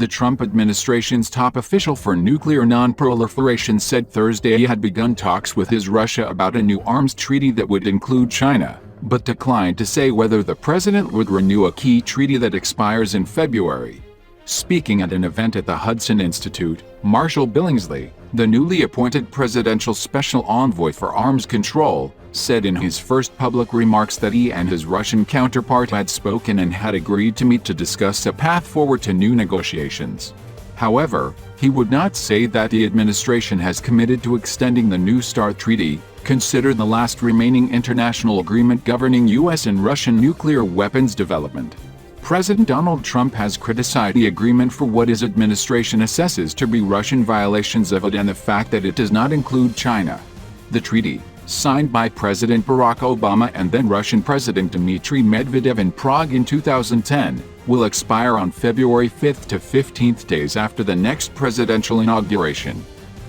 The Trump administration's top official for nuclear nonproliferation said Thursday he had begun talks with Russia about a new arms treaty that would include China, but declined to say whether the president would renew a key treaty that expires in February. Speaking at an event at the Hudson Institute, Marshal Billingsley, the newly appointed presidential special envoy for arms control, said in his first public remarks that he and his Russian counterpart had spoken and had agreed to meet to discuss a path forward to new negotiations. However, he would not say that the administration has committed to extending the New START treaty, considered the last remaining international agreement governing U.S. and Russian nuclear weapons development. President Donald Trump has criticized the agreement for what his administration assesses to be Russian violations of it and the fact that it does not include China. The treaty, signed by President Barack Obama and then Russian President Dmitry Medvedev in Prague in 2010, will expire on February 5 to 15, days after the next presidential inauguration.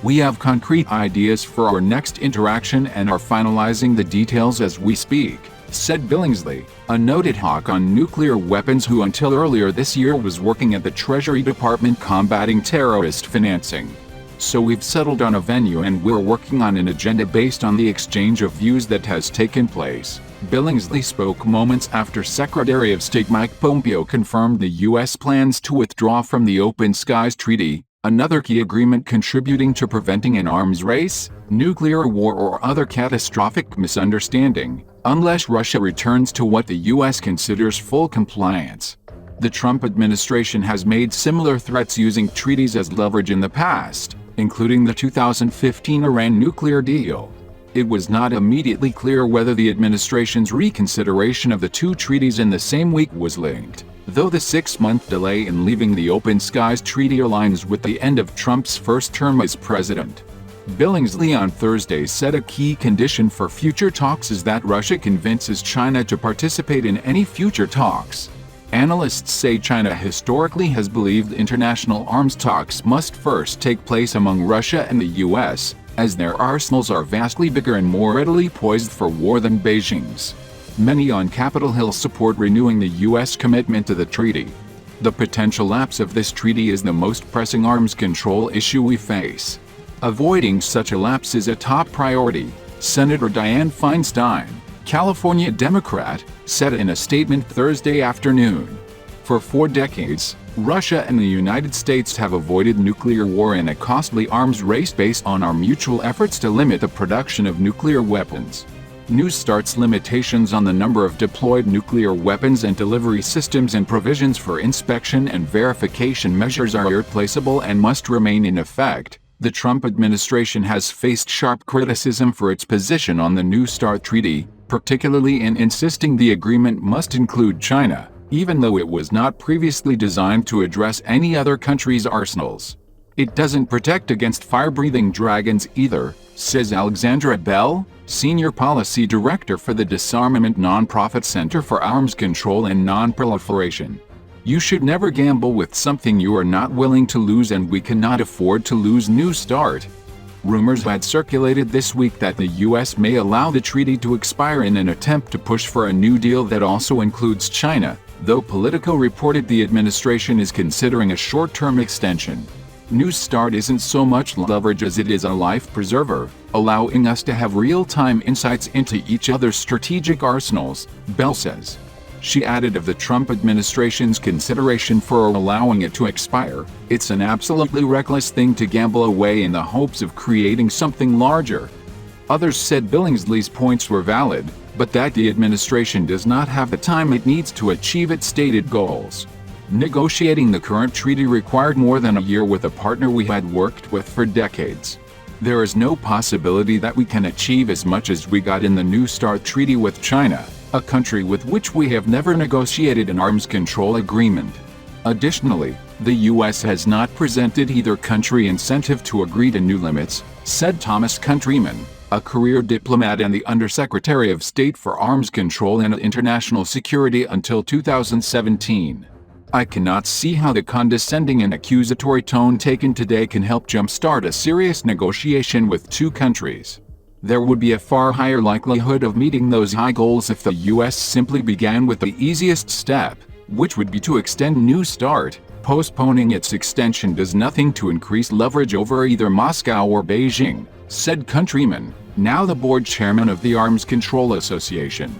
We have concrete ideas for our next interaction and are finalizing the details as we speak, said Billingsley, a noted hawk on nuclear weapons who until earlier this year was working at the Treasury Department combating terrorist financing. So we've settled on a venue and we're working on an agenda based on the exchange of views that has taken place. Billingsley spoke moments after Secretary of State Mike Pompeo confirmed the U.S. plans to withdraw from the Open Skies Treaty, another key agreement contributing to preventing an arms race, nuclear war or other catastrophic misunderstanding, unless Russia returns to what the U.S. considers full compliance. The Trump administration has made similar threats using treaties as leverage in the past, including the 2015 Iran nuclear deal. It was not immediately clear whether the administration's reconsideration of the two treaties in the same week was linked, though the 6-month delay in leaving the Open Skies Treaty aligns with the end of Trump's first term as president. Billingsley on Thursday said a key condition for future talks is that Russia convinces China to participate in any future talks. Analysts say China historically has believed international arms talks must first take place among Russia and the U.S., as their arsenals are vastly bigger and more readily poised for war than Beijing's. Many on Capitol Hill support renewing the U.S. commitment to the treaty. The potential lapse of this treaty is the most pressing arms control issue we face. Avoiding such a lapse is a top priority, Senator Dianne Feinstein, California Democrat, said in a statement Thursday afternoon. For 4 decades, Russia and the United States have avoided nuclear war in a costly arms race based on our mutual efforts to limit the production of nuclear weapons. New START's limitations on the number of deployed nuclear weapons and delivery systems and provisions for inspection and verification measures are irreplaceable and must remain in effect. The Trump administration has faced sharp criticism for its position on the New START treaty, particularly in insisting the agreement must include China, even though it was not previously designed to address any other country's arsenals. It doesn't protect against fire-breathing dragons either, says Alexandra Bell, Senior Policy Director for the Disarmament Nonprofit Center for Arms Control and Nonproliferation. You should never gamble with something you are not willing to lose, and we cannot afford to lose New START. Rumors had circulated this week that the U.S. may allow the treaty to expire in an attempt to push for a new deal that also includes China, though Politico reported the administration is considering a short-term extension. New START isn't so much leverage as it is a life preserver, allowing us to have real-time insights into each other's strategic arsenals, Bell says. She added of the Trump administration's consideration for allowing it to expire, it's an absolutely reckless thing to gamble away in the hopes of creating something larger. Others said Billingsley's points were valid, but that the administration does not have the time it needs to achieve its stated goals. Negotiating the current treaty required more than a year with a partner we had worked with for decades. There is no possibility that we can achieve as much as we got in the New START treaty with China, a country with which we have never negotiated an arms control agreement. Additionally, the U.S. has not presented either country incentive to agree to new limits, said Thomas Countryman, a career diplomat and the Undersecretary of State for Arms Control and International Security until 2017. I cannot see how the condescending and accusatory tone taken today can help jumpstart a serious negotiation with two countries. There would be a far higher likelihood of meeting those high goals if the U.S. simply began with the easiest step, which would be to extend New START. Postponing its extension does nothing to increase leverage over either Moscow or Beijing, said Countryman, now the board chairman of the Arms Control Association.